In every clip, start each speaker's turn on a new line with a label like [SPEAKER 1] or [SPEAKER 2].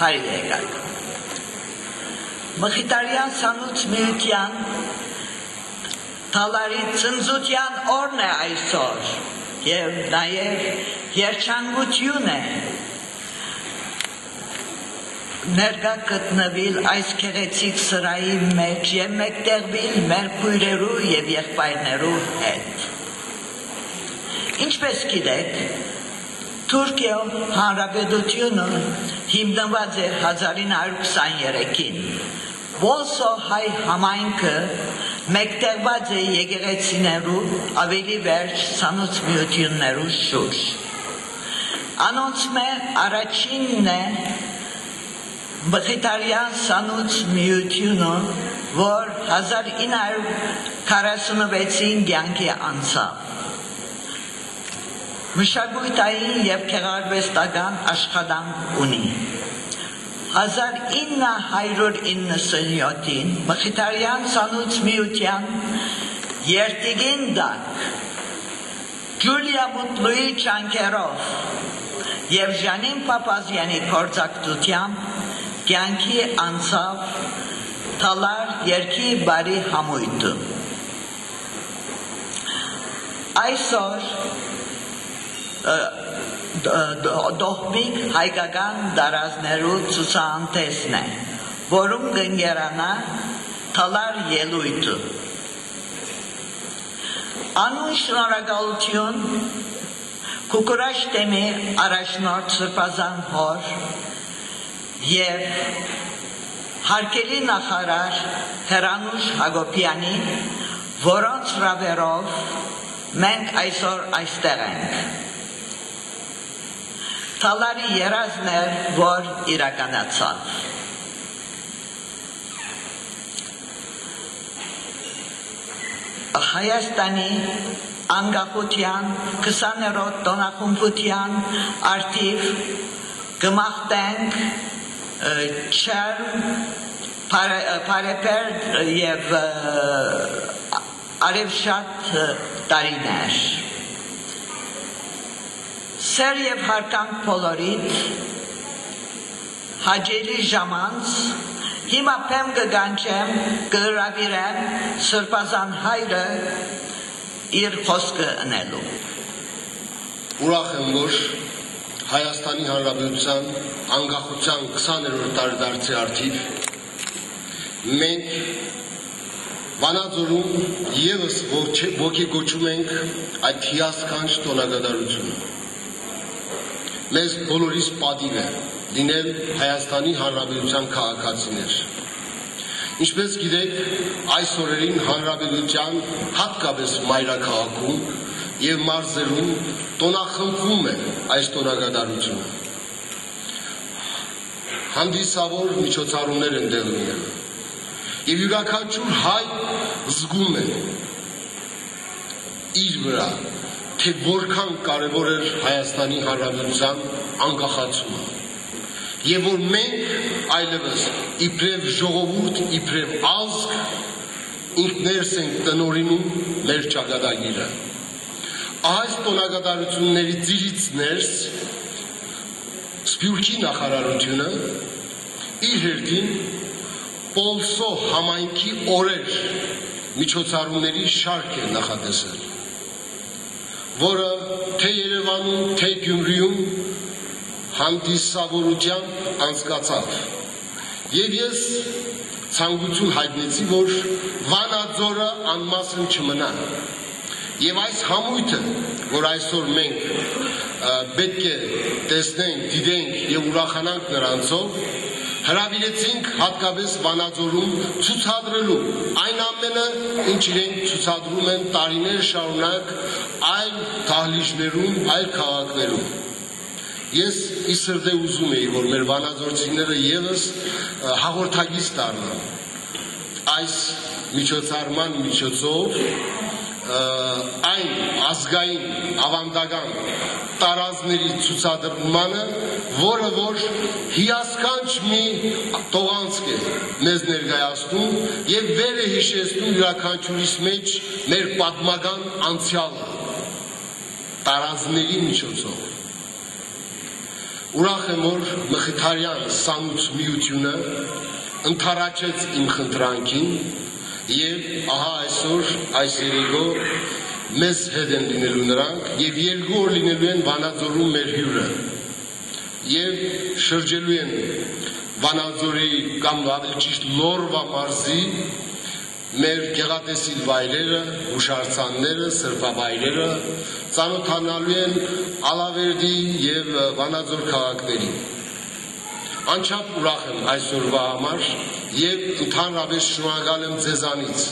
[SPEAKER 1] բարի եկաք։ Մխիթարյան Սանուց միության Թալարի ծնծության օրն է այսօր և նաև երջանկություն է ներկա գտնվել այս գեղեցիկ սրահի մեջ և մեկտեղվել մեր քույրերու և եղբայրներու հետ։ Ինչպես գիտեք, Թուրքիա Հանրապետությունը հիմնված է 1923-ին։ Ոսո հայ համայնքը մեկտեղված է եկեղեցիներու ավելի վերջ Սանուց միություններու շուրջ։ Անոնց առաջինն է Մխիթարյան Սանուց միությունը, որ 1946-ին կյանքի անցավ։ Մշակութային և գեղարվեստական աշխատանք ունի։ 1997-ին Մխիթարյան Սանուց միության երտիգին տակ Ջուլիա Մուտլուի ջանքերով և Ժանին Պապազյանի փորձակցությամբ կյանքի անցավ Թալար երգի բարի համույթը։ Այսօր դոհմիկ հայկական դարազներու ցուցահանդեսն է, որում կընկերանա Թալար ելույթը։ Անուն շնորհակալություն Կուկուրաշ թեմի առաջնորդ Սրբազան հոր և հարկելի նախարար Հերանուշ Հակոբյանի, որոնց հրավերով մենք այսօր այստեղ ենք։ Թալարի երազն էր, որ իրականացավ։ Հայաստանի անկախության 20-րդ տոնախմբության արդիվ կմաղթենք չերմ, բարեպերտ և արևշատ տարիներ։ Սեր և հարկանք բոլորիդ, հաջելի ժամանց, հիմա պեմ կգանչեմ, կհրավիրեմ Սրբազան հայրը իր խոսքը ընելու։
[SPEAKER 2] Ուրախ եմ, որ Հայաստանի Հանրապետության անկախության 20-րդ տարեդարձի արդիվ մենք Վանաձորում ևս ոգեկոչում ենք այդ հիասքանչ տոնակատարությունը։ Մեզ բոլորիս պատիվ է լինել Հայաստանի Հանրապետության քաղաքացիներ։ Ինչպես գիտեք, այս օրերին Հանրապետության հատկապես մայրաքաղաքում և մարզերում տոնախմբվում է այս տոնակատարությունը։ Հանդիսավոր միջոցառումներ են տեղի ունենում և յուրաքանչյուր հայ զգում է իր վրա, թե որքան կարևոր էր Հայաստանի Հանրապետության անկախացումը և որ մենք այլևս իբրև ժողովուրդ, իբրև ազգ ինքներս ենք տնօրինում մեր ճակատագիրը։ Այս տոնակատարությունների ծիրից ներս Սփյուռքի նախարարությունը իր հերթին Պոլսո համայնքի օրեր միջոցառումների շարք է նախատեսել, որը թե Երևանում, թե Գյումրիում հանդիսավորությամբ անցկացավ։ Եվ ես ցանկություն հայտնեցի, որ Վանաձորը անմասն չմնա։ Եվ այս համույթը, որ այսօր մենք պետք է տեսնենք, դիտենք և ուրախանանք նրանցով, հրավիրեցինք հատկապես Վանաձորում ցուցադրելու այն ամենը, ինչ իրենք ցուցադրում են տարիներ շարունակ այլ դահլիճներում, այլ քաղաքներում։ Ես ի սրտե ուզում էի, որ մեր վանաձորցիները ևս հաղորդակից դառնան այս միջոցառման միջոցով այն ազգային ավանդական տարազների ցուցադրմանը, որը որ հիասքանչ մի տողանցք է մեզ ներկայացնում և վեր է հիշեցնում յուրաքանչյուրիս մեջ մեր պատմական անցյալը տարազների միջոցով։ Ուրախ եմ, որ Մխիթարյան սանուց միությունը ընդառաջեց իմ խնդրանքին եւ ահա այսօր այս երեկո մեզ հետ են լինելու նրանք եւ 2 օր լինելու են Վանաձորում մեր հյուրը եւ շրջելու են Վանաձորի կամ ավելի ճիշտ Լորվա մարզի մեր գեղատեսիլ վայրերը, հուշարձանները, սրբավայրերը ծանոթանալու են Ալավերդի եւ Վանաձոր քաղաքներին։ Անչափ ուրախ եմ այսօրվա համար եւ ընդհանրապես շնորհակալ եմ ձեզանից,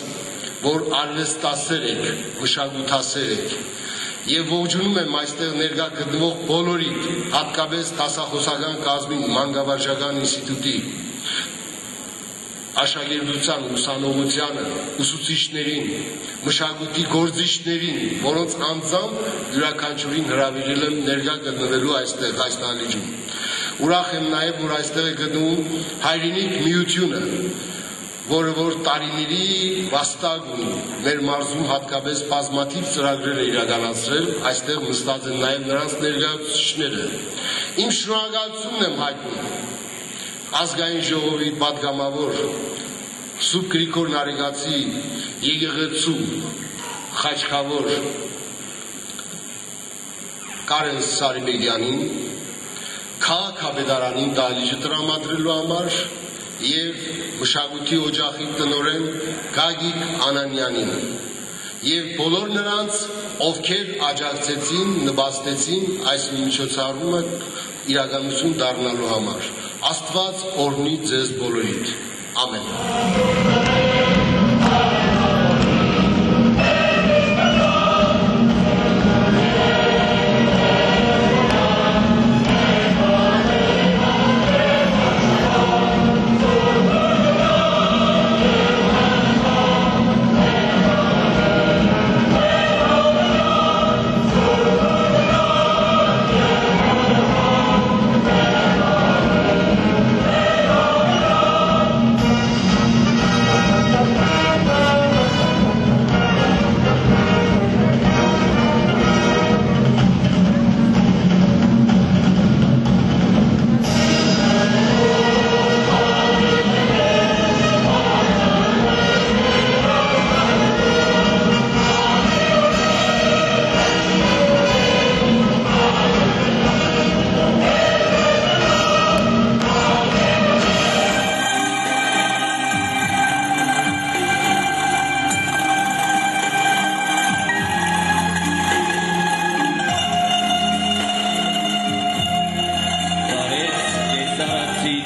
[SPEAKER 2] որ արվեստասեր եք, մշակութասեր եք եւ ողջունում եմ այստեղ ներկա գտնվող բոլորիդ, հատկապես դասախոսական կազմի Մանկավարժական ինստիտուտի աշակերտության ուսանողությանը, ուսուցիչներին, մշակույթի գործիչներին, որոնց անձամբ յուրաքանչյուրին հրավիրել եմ ներկա գտնվելու այստեղ այս նահանջում։ Ուրախ եմ նաև, որ այստեղ է գտնվում հայրենիք միությունը, որը որ տարիների վաստակ ունի, մեր մարզում հատկապես բազմաթիվ ծրագրեր է իրականացրել, այստեղ նստած են նաև նրանց ներկայացուցիչները։ Իմ շնորհակալությունն եմ հայտնում ազգային ժողովի պատգամավոր Սուրբ Գրիգոր Նարեկացի եկեղեցու խաչքավոր Կարեն Սարիբեկյանին, քաղաքապետարանին դահլիճը տրամադրելու համար եւ մշակույթի օջախի տնօրեն Գագիկ Անանյանին եւ բոլոր նրանց, ովքեր աջակցեցին, նպաստեցին այս միջոցառումը իրականություն դառնալու համար։ Աստված օրհնի ձեզ բոլորիդ։ Ամեն։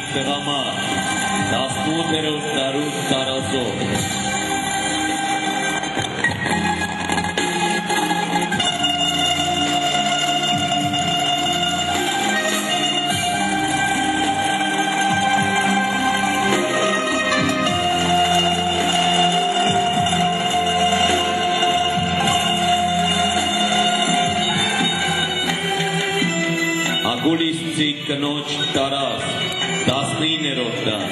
[SPEAKER 3] Տղամարդ, 18-րդ դարում տարածող։ Ագուլիսցի կնոջ տարած 19-րդ դար։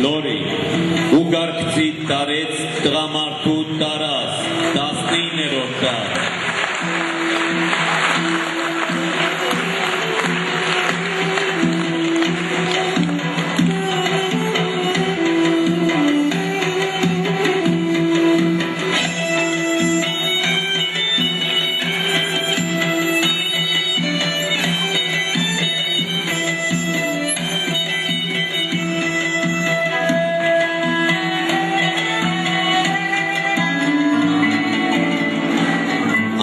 [SPEAKER 3] Լորի ուգարկցի տարեց տղամարդու տարած 19-րդ դար։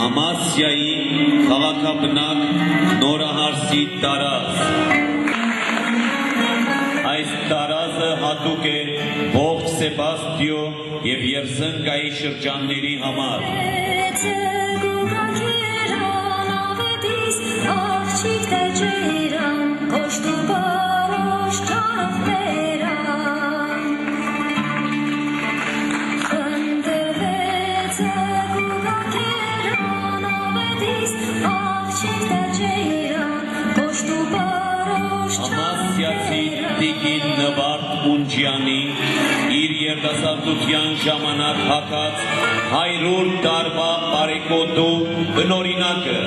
[SPEAKER 3] Ամասիայի քաղաքաբնակ Նորահարսի տարած։ Այս տարածը հատուկ է ողջ Սեբաստիո և Երզնկայի շրջանների համար։ Ամասյացի Տիկին Նվարդ Ունջյանի իր երիտասարդության ժամանակ հագած 100 տարվա բարեկոդու բնօրինակը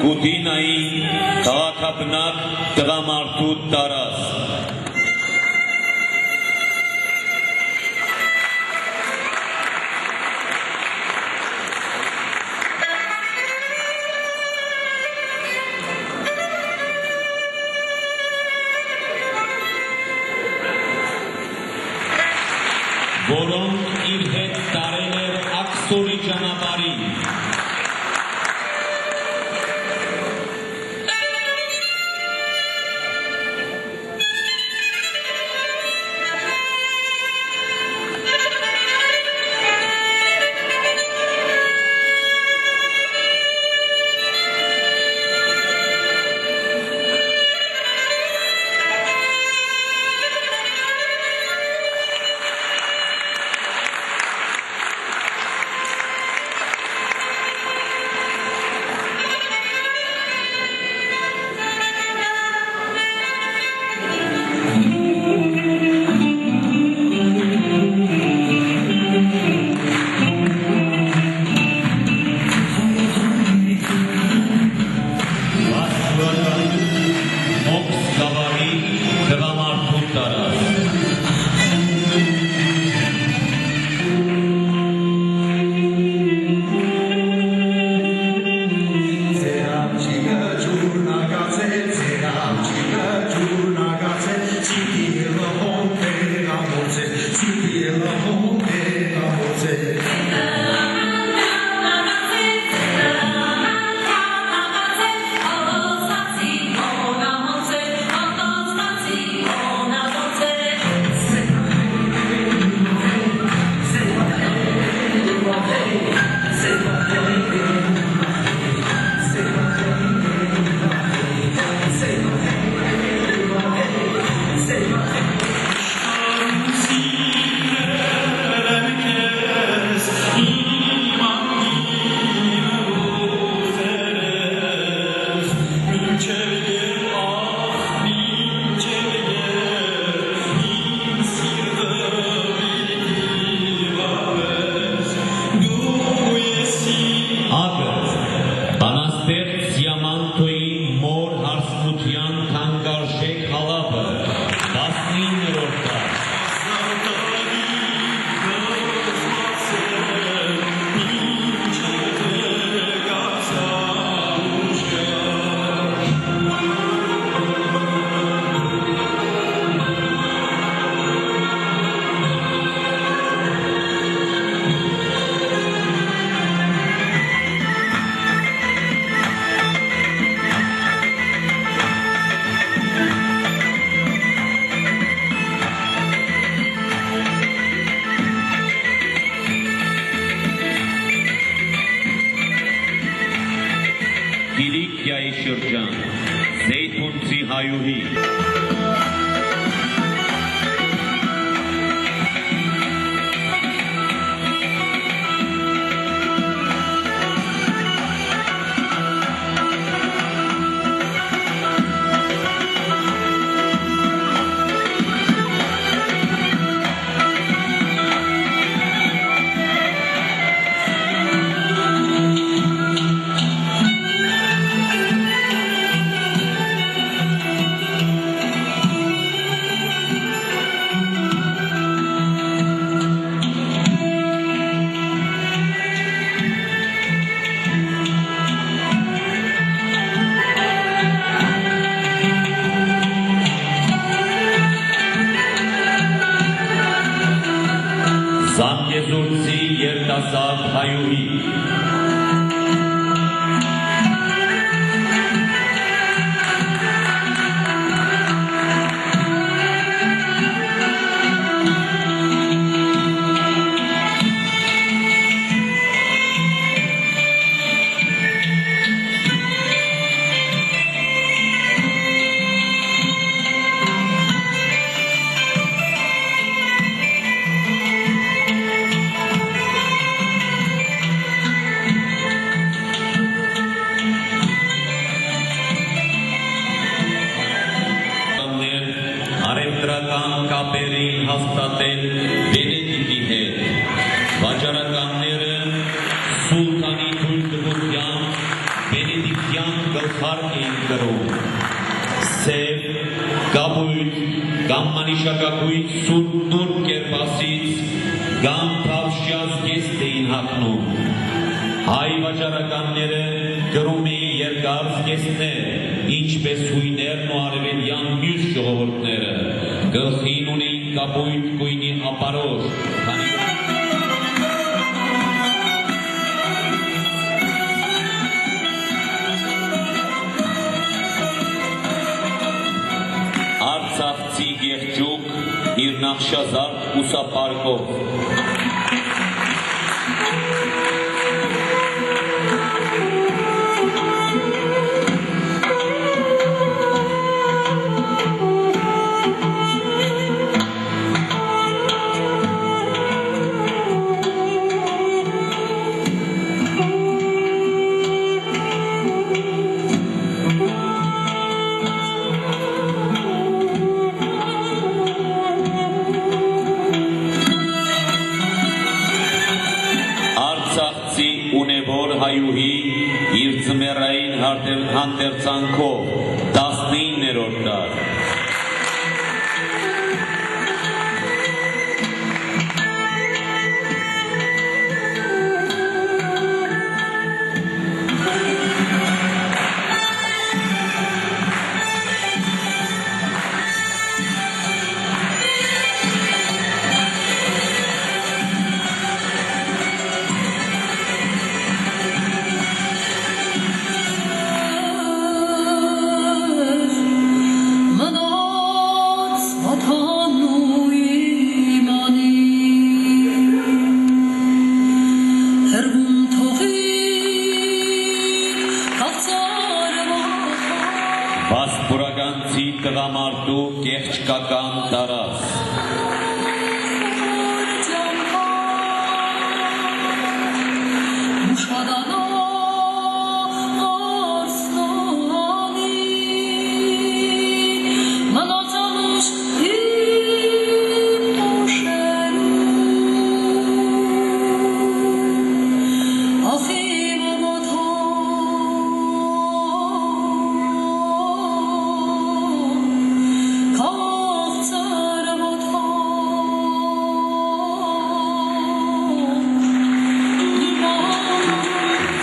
[SPEAKER 3] Կուտինայի քաղաքաբնակ տղամարդու տարած որոնք իր հետ տարել էր աքսորի ճանապարհին Կիլիկիայի շրջան, Զեյթունցի հայուհի Զանգեզուրցի երիտասարդ հայուհի անիշակակույց սուրբ նուրբ կերպասից գամ թավշյաց գեստ էին հակնում։ Հայ վաճառականները գրում էին երկար զգեստներ, ինչպես հույներն ու արևելյան մյուս ժողովուրդները, գլխին ունեին կապույտ գույնի ապարոշ, քանի Արցախցի գեղջուկ իր նախշազարդ ուսապարկով։ Ունևոր հայուհի իր ձմեռային հանդերձանքով 19-րդ դար։ Վասպուրականցի տղամարդու կեղճկական տարած։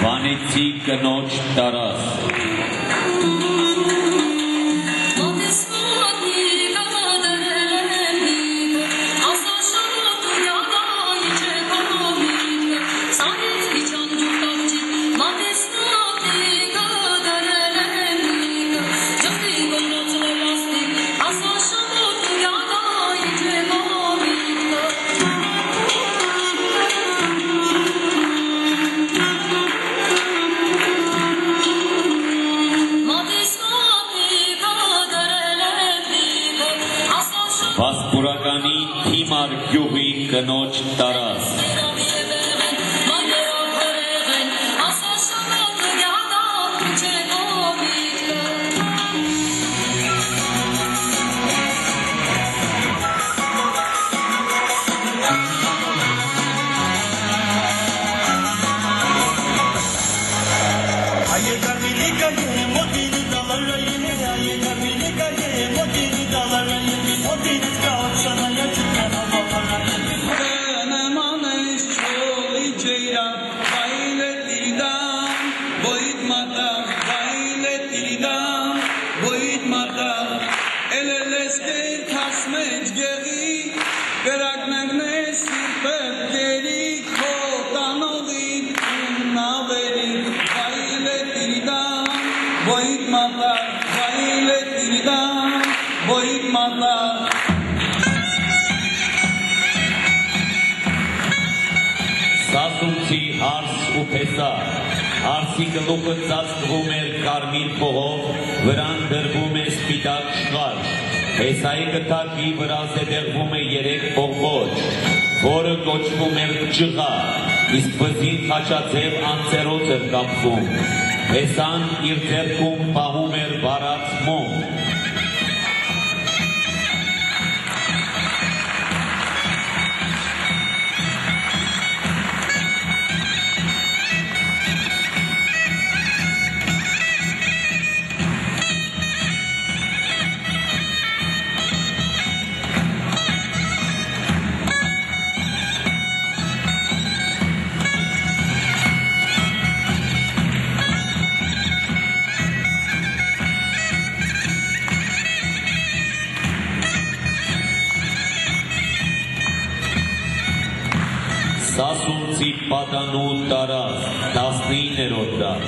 [SPEAKER 3] Վանեցի կնոջ տարած։ Վասպուրականի թիմար գյուղի կնոջ տարած։ Սասունցի հարս ու փեսա, հարսի գլուխը ծածկվում էր կարմիր փողով, վրան դրվում է սպիտակ շղար, փեսայի գդակի վրա զետեղվում է 3 բողբոջ, որը կոչվում էր ջղա, իսկ վզին խաչաձև անձերոց էր կապվում, փեսան իր ձեռքում պահում էր վարած մոմ։ Սասունցի պատանու տարած 19-րդ դար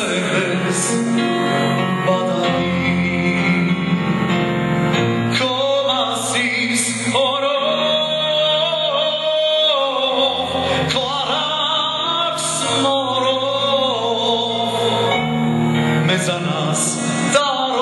[SPEAKER 4] մնացես բադանի քո մասիս օրով քո արաքս մորով մեզանաս տարով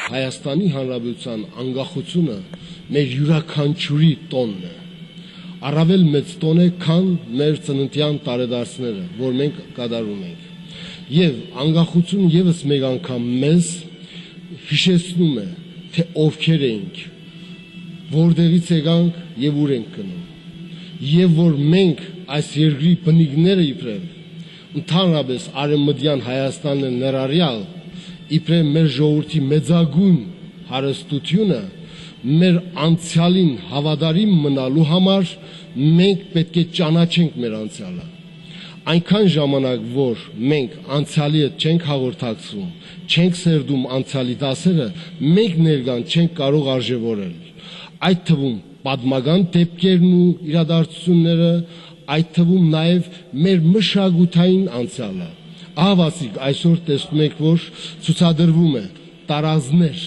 [SPEAKER 2] Հայաստանի Հանրապետության անկախությունը մեր յուրաքանչյուրի տոնն է։ Առավել մեծ տոն է, քան մեր ծննդյան տարեդարձները, որ մենք կատարում ենք։ Եվ անկախությունը եւս մեկ անգամ մեզ հիշեցնում է, թե ովքեր ենք, որտեղից եկանք եւ ուր ենք գնում։ Եվ որ մենք այս երկրի բնիկները իբրև ընդհանրապես արևմտյան Հայաստանն ներառյալ իբրև մեր ժողովրդի մեծագույն հարստությունը մեր անցյալին հավատարիմ մնալու համար մենք պետք է ճանաչենք մեր անցյալը։ Այնքան ժամանակ, որ մենք անցյալի հետ չենք հաղորդակցվում, չենք սերդում անցյալի դասերը, մենք ներկան չենք կարող արժևորել։ Այդ թվում պատմական դեպքերն ու իրադարձությունները, այդ թվում նաև մեր մշակութային անցյալը։ Ահավասիկ այսօր տեսնում եք, որ ցուցադրվում է տարազներ,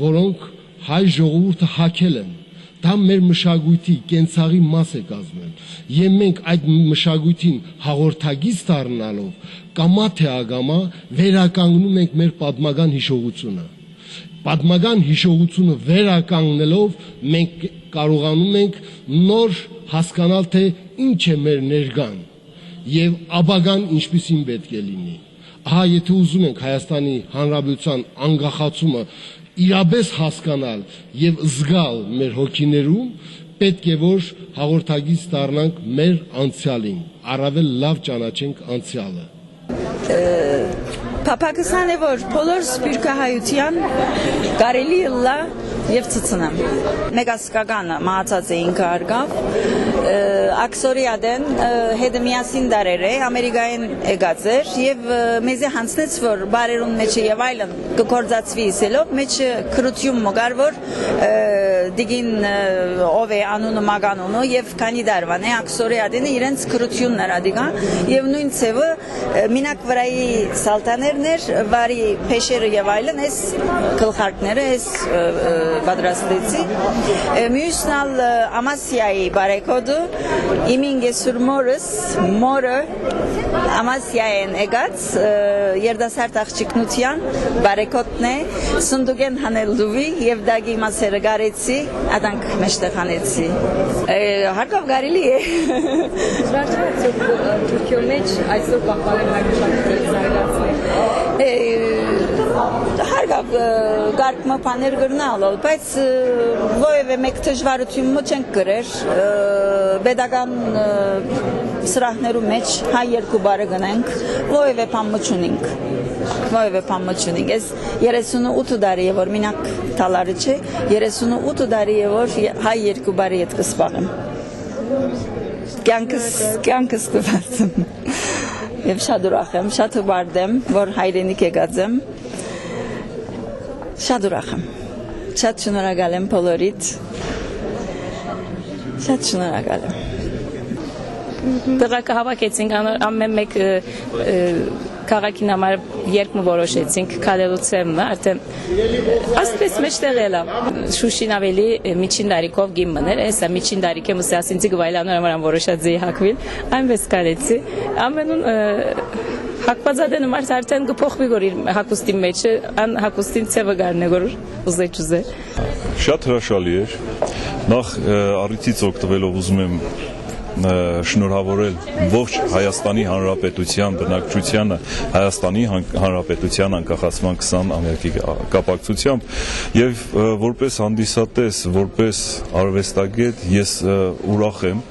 [SPEAKER 2] որոնք հայ ժողովուրդը հագել են։ Դա մեր մշակույթի կենցաղի մաս է կազմել, եւ մենք այդ մշակույթին հաղորդագից դառնալով կամա թե ագամա վերականգնում ենք մեր պատմական հիշողությունը։ Պատմական հիշողությունը վերականգնելով մենք կարողանում ենք նոր հասկանալ, թե ինչ է մեր ներկան եւ ապագան ինչպիսին պետք է լինի։ Ահա եթե ուզում ենք Հայաստանի Հանրապետության անկախացումը իրապես հասկանալ եւ զգալ մեր հոգիներում, պետք է որ հաղորդագից դառնանք մեր անցյալին, առավել լավ ճանաչենք անցյալը։
[SPEAKER 5] Փափակսան է որ բոլոր սփյուռքահայության կարելի լա եւ ցցնամ։ Մեգասկականը մահացած էինք արգավ աքսորիադեն հետ միասին դարերը ամերիկայեն եկած էր եւ մեզի հանցնեց որ բարերուն մեջ եւ այլն կկործածվի իսելով մեջ քրություն մգար որ դիգին ով է անունը մագանունը եւ քանի դարվան է աքսորիադենը իրենց քրությունն էր ադիգա եւ նույն ցևը մինակ վրայի սալտաներն էր վարի փեշերը եւ այլն էս գլխարկները էս պատրաստեցի մյուսնալ ամասիայի բարեկոդը իմինգե սուրմորս մորը ամասիային եկած երդասարտ աղջիկնության բարեկոդն է սնդուգեն հանելուվի եւ դագի մասերը գարեցի աданք մեջտեղ հանեցի հարկով գարելի է
[SPEAKER 6] Թուրքիո մեջ այսօր պահպանել հայրենիքի զարգացնել
[SPEAKER 5] հարգավ գարկմը բաներ գրնալով, բայց ովևէ մեկ դժվարություն չենք գրեր, պետական սրահներու մեջ հայ երկու բարը գնենք, ովևէ բան չունենք, ովևէ բան չունենք, ես 38 տարի է որ մինակ թալարը չէ, 38 տարի է որ հայ երկու բարի հետ կսպաղեմ, կյանքս կվացեմ, և շատ ուրախ եմ, շատ հբարդ եմ, որ հայրենիք եկած եմ, շատ ուրախ եմ, շատ շնորհակալ եմ բոլորիդ, շատ շնորհակալ եմ։
[SPEAKER 6] Տղակը հավաքեցինք, ամեն մեկ քաղաքին համար երկմը որոշեցինք, քալելուց եմը, արդեն ասպես մեջտեղ էլա, շուշին ավելի միջին դարիքով գիմ մներ, էսա միջին դարիք եմ ուսի ասինցի գվայլանոր ամարան որոշած զեի հակվիլ, այնպես կարեցի, ամենուն հակվածադենը մարդ արդեն գպոխվի գոր իր հակուստին մեջը, ան հակուստին ծևը գարն է գոր ուզե չուզե։
[SPEAKER 7] Շատ հրաշալի էր, նախ առիթից օգտվելով ուզում եմ շնորհավորել ողջ Հայաստանի Հանրապետության բնակչությանը Հայաստանի Հանրապետության անկախացման 20-ամյակի կապակցությամբ եւ որպես հանդիսատես, որպես արվեստագետ ես ուրախ եմ,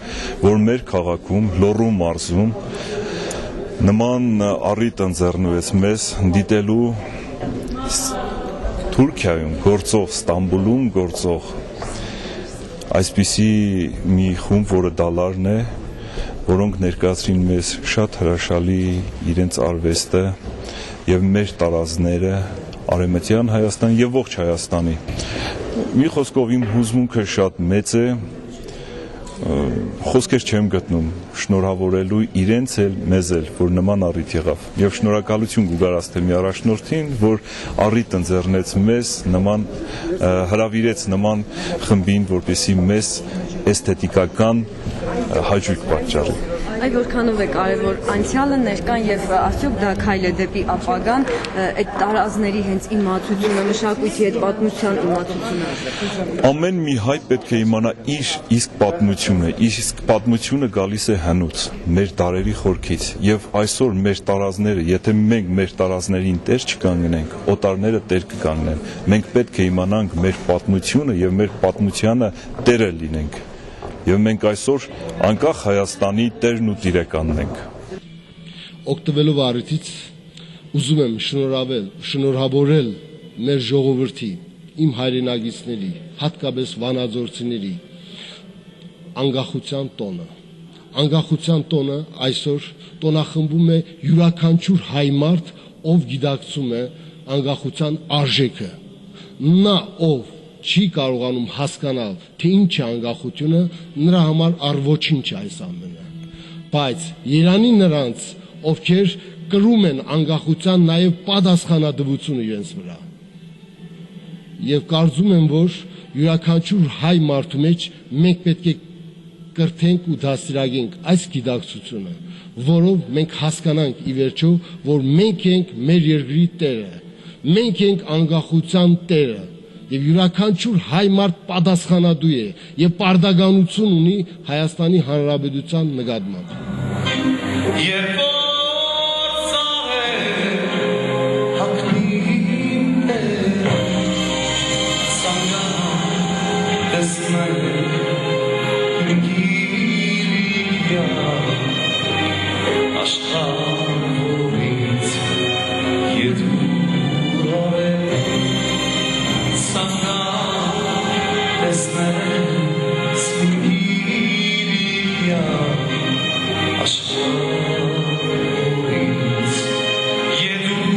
[SPEAKER 7] որ մեր քաղաքում Լոռու մարզում նման առիթ ընձեռնվեց մեզ դիտելու Թուրքիայում գործող, Ստամբուլում գործող այսպիսի մի խումբ, որը դալարն է, որոնք ներկայացրին մեզ շատ հրաշալի իրենց արվեստը եւ մեր տարազները Արևմտյան Հայաստան եւ ողջ Հայաստանի։ Մի խոսքով իմ հուզմունքը շատ մեծ է, խոսքեր չեմ գտնում շնորհավորելու իրենց էլ մեզ էլ, որ նման առիթ եղավ եւ շնորհակալություն գուգարած թեմի առաջնորդին, որ առիթ ընձեռնեց մեզ, նման հրավիրեց նման խմբին, որպեսզի մեզ էսթետիկական հաճույք պատճառի։
[SPEAKER 8] Այ որքանով է կարևոր անցյալը, ներկան եւ արդյոք դա քայլ է դեպի ապագան, այդ տարազների հենց իմացությունը, մշակույթի հետ պատմության իմացությունը։
[SPEAKER 7] Ամեն մի հայ պետք է իմանա իր իսկ պատմությունը, իսկ պատմությունը գալիս է հնուց, մեր տարերի խորքից եւ այսօր մեր տարազները, եթե մենք մեր տարազներին տեր չկանգնենք, օտարները տեր կկանգնեն։ Մենք պետք է իմանանք մեր պատմությունը եւ մեր պատմությանը տերը լինենք։ Եվ մենք այսօր անկախ Հայաստանի տերն ու տիրականն ենք։
[SPEAKER 2] Օգտվելով առիթից ուզում եմ շնորհավորել մեր ժողովրդի, իմ հայրենագիցների, հատկապես վանաձորցիների անկախության տոնը, անկախության տոնը այսօր տոնախմբում է յուրաքանչյուր հայ մարդ, ով գիտակցում է անկախության արժեքը։ Նա, ով չի կարողանում հասկանալ, թե ինչ է անկախությունը, նրա համար առոչինչ է այս ամենը։ Բայց Երանի նրանց, ովքեր կրում են անկախության նաև պատասխանատվությունը իրենց վրա։ Եվ կարծում եմ, որ յուրաքանչյուր հայ մարդու մեջ մենք պետք է կրթենք ու դաստիարակենք այս գիտակցությունը, որով մենք հասկանանք ի վերջո, որ մենք ենք մեր երկրի տերը, մենք ենք անկախության տերը, եւ յուրաքանչյուր հայ մարդ պատասխանատու է եւ պարտականություն ունի Հայաստանի Հանրապետության նկատմամբ։
[SPEAKER 4] Երբ որ ծառեր հագնին ծանգան տեսնել գիրիա աշխարհից եդուր է ծանգան տեսնել գիրիա աշխարհից եդուր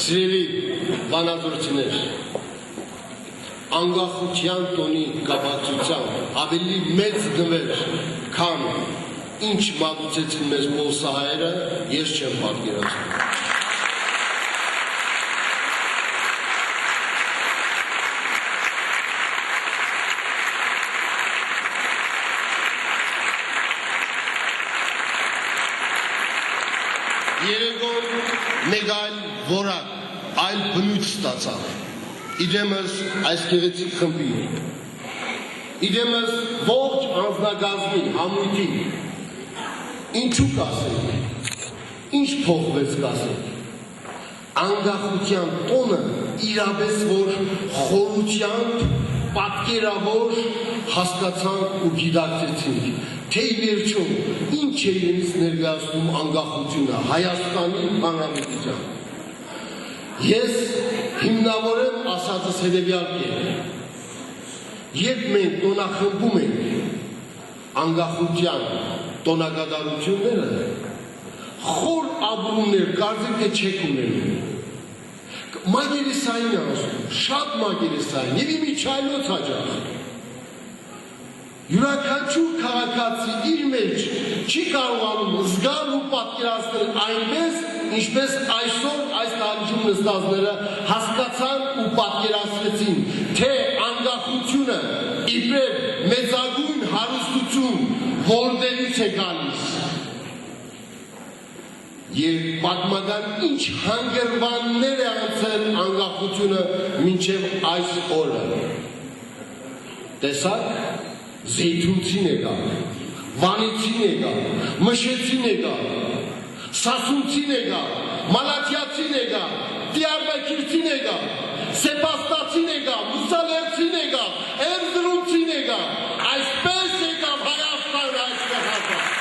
[SPEAKER 2] Սիրելի բանաձորցիներ, անկախության տոնի կապակցությամբ ավելի մեծ նվեր, քան ինչ մատուցեցին մեզ պոլսահայերը, ես չեմ պատկերացնում։ Երեգոն մեկ այլ որակ, այլ բնույթ ստացավ, իդեմս այս գեղեցիկ խմբի, իդեմս ողջ անձնագազմի, համույթի, ինչու կասեք, ինչ փոխվեց կասեք, անկախության տոնը իրապես որ խորությամբ, պատկերավոր հասկացանք ու գիտակցեցինք, թե վերջում ինչ է իրենից ներկայացնում անկախությունը Հայաստանի Հանրապետության։ Ես հիմնավորեմ ասածս հետևյալ կերպ. երբ մենք տոնախմբում ենք անկախության տոնակատարությունները, խոր ապրումներ կարծեք թե չեք ունենում։ Մագերեսային ասում, շատ մագերեսային, եւ իմիջայլոց հաջող։ Յուրաքանչյուր քաղաքացի իր մեջ չի կարողանում զգալ ու պատկերացնել այնպես, ինչպես այսօր այս տարիքում նստածները հասկացան ու պատկերացրեցին, թե անկախությունը իբրև մեծագույն հարստություն որտեղից է գալիս։ Եվ պատմական ինչ հանգրվաններ է անցել անկախությունը մինչև այս օրը։ Տեսակ, Զեյթունցին է գալ, Վանեցին է գալ, Մշեցին է գալ, Սասունցին է գալ, Մալաթիացին է գալ, Դիարբեկիրցին է գալ, Սեպաստացին է գալ, Մուսալերցին է գալ, Էրզրումցին է գալ, այսպես է գալ Հայաստան այստեղ հազար։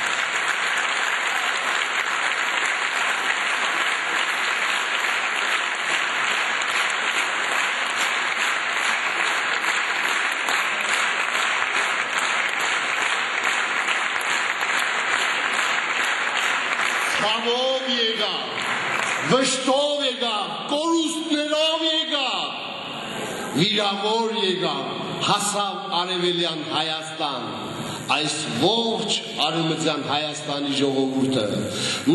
[SPEAKER 2] Ցավով եկավ, վշտով եկավ, կորուստներով եկավ, վիրավոր եկավ, հասավ արևելյան Հայաստան, այս ողջ արևմտյան Հայաստանի ժողովուրդը,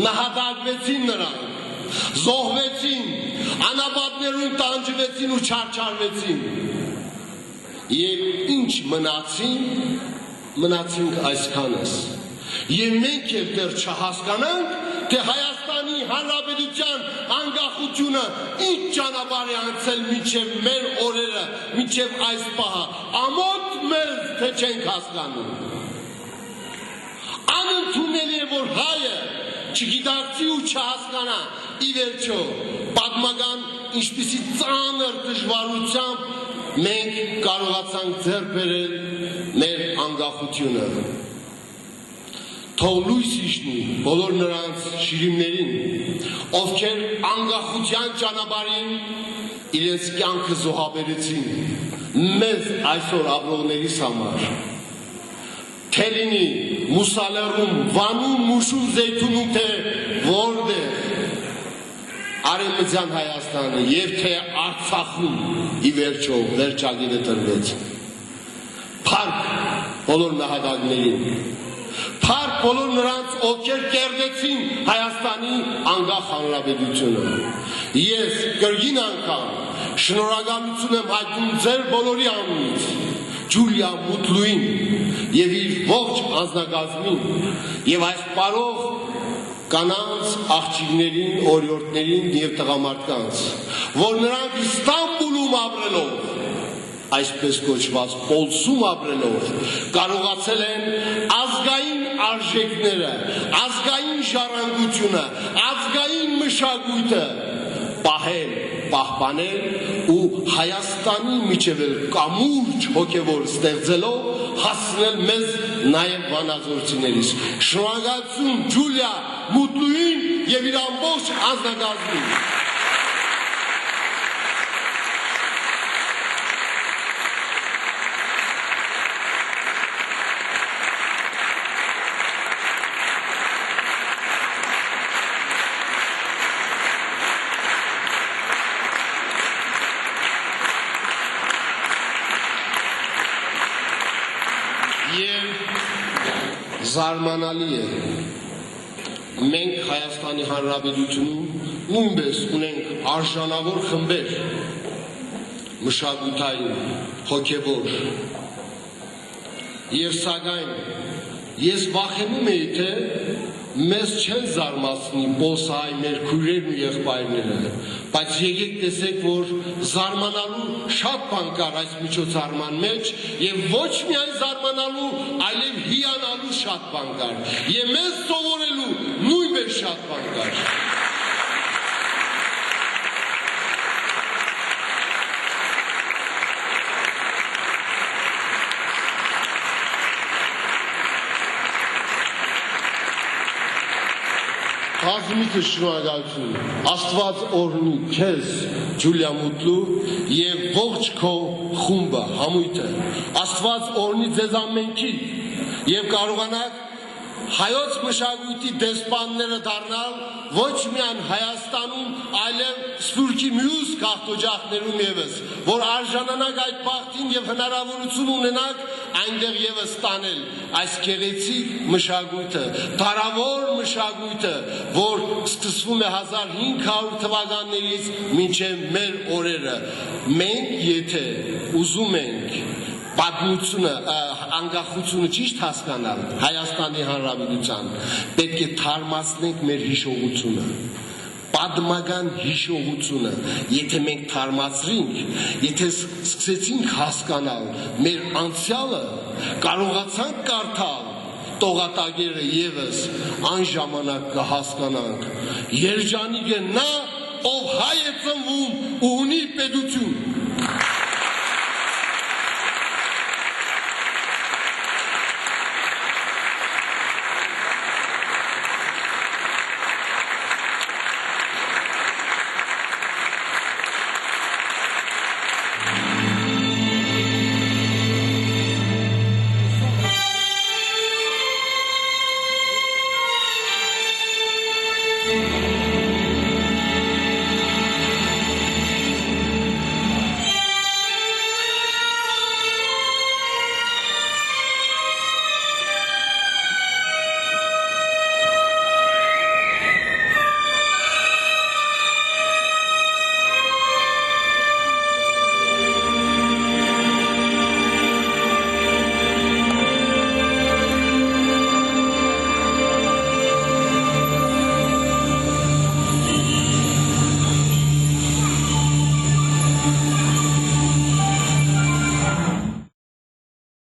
[SPEAKER 2] նահատակվեցին նրանք, զոհվեցին, անապատներում տանջվեցին ու չարչարվեցին, և ինչ մնացին, մնացինք այսքանս, և մենք էլ դեռ չհասկանանք, թե Հայաստանի Հանրապետության անկախությունը ինչ ճանապարհ է անցել մինչև մեր օրերը, մինչև այս պահը, ամոթ մեզ թե չենք հասկանում։ Անընդունելի է, որ հայը չգիտակցի ու չհասկանա, ի վերջո, պատմական ինչպիսի ծանր դժվարությամբ մենք կարողացանք ձեռք բերել մեր անկախությունը։ Թող լույս իջնի բոլոր նրանց շիրիմներին, ովքեր անկախության ճանապարհին իրենց կյանքը զոհաբերեցին, մեզ այսօր ապրողներիս համար։ Թե լինի Մուսալերում, Վանում, Մուշում, Զեյթունում, թե որտեղ արևմտյան Հայաստանը եւ թե Արցախում ի վերջո վերջագիրը տրվեց։ Փառք բոլոր նահատակներին, փառք բոլոր նրանց, ովքեր կերտեցին Հայաստանի անկախ հանրապետությունը։ Ես կրկին անգամ շնորհակալություն եմ հայտնում ձեր բոլորի անունից, Ջուլիա Մուտլուին եւ իր ողջ անձնագազմին եւ այս պարող կանանց, աղջիկներին, օրիորդներին եւ տղամարդկանց, որ նրանք Իստանբուլում ապրելով, այսպես կոչված Պոլսում ապրելով, կարողացել են ազգային արժեքները, ազգային ժառանգությունը, ազգային մշակույթը պահել, պահպանել ու Հայաստանի միջև կամուրջ հոգևոր ստեղծելով հասնել մեզ նաև վանաձորցիներիս։ Շնորհակալություն Ջուլիա Մուտլուին եւ իր ամբողջ անձնագազմին։ զարմանալի է։ Մենք Հայաստանի Հանրապետությունում նույնպես ունենք արժանավոր խմբեր, մշակութային, հոգևոր, եւ սակայն ես վախենում եի, թե մեզ չեն զարմացնի բոսայ մեր քույրերն ու եղբայրները, բայց եկեք տեսեք, որ զարմանալու շատ բան կար այս միջոցառման մեջ եւ ոչ միայն զարմանալու, այլև հիանալու շատ բան կար եւ մեզ սովորելու նույնպես շատ բան կար։ Ազմիքը շնորհակալություն, Աստված օրհնի քեզ, Ջուլիա Մուտլու եւ ողջ քո խումբը, համույթը։ Աստված օրհնի ձեզ ամենքի եւ կարողանաք հայոց մշակույթի դեսպանները դառնալ ոչ միայն Հայաստանում, այլև Սփյուռքի մյուս քաղաքօջախներում եւս, որ արժանանակ այդ բախտին եւ հնարավորություն ունենաք այնտեղ եւս տանել այս գեղեցիկ մշակույթը, դարավոր մշակույթը, որ սկսվում է 1500 թվականներից մինչև մեր օրերը։ Մենք եթե ուզում ենք պատմությունը, անկախությունը ճիշտ հասկանալ Հայաստանի Հանրապետության, պետք է թարմացնենք մեր հիշողությունը, պատմական հիշողությունը, եթե մենք թարմացրինք, եթե սկսեցինք հասկանալ մեր անցյալը, կարողացանք կարդալ տողատագերը եւս, այն ժամանակ կհասկանանք, երջանիկ է նա, ով հայ է ծնվում ու ունի պետություն։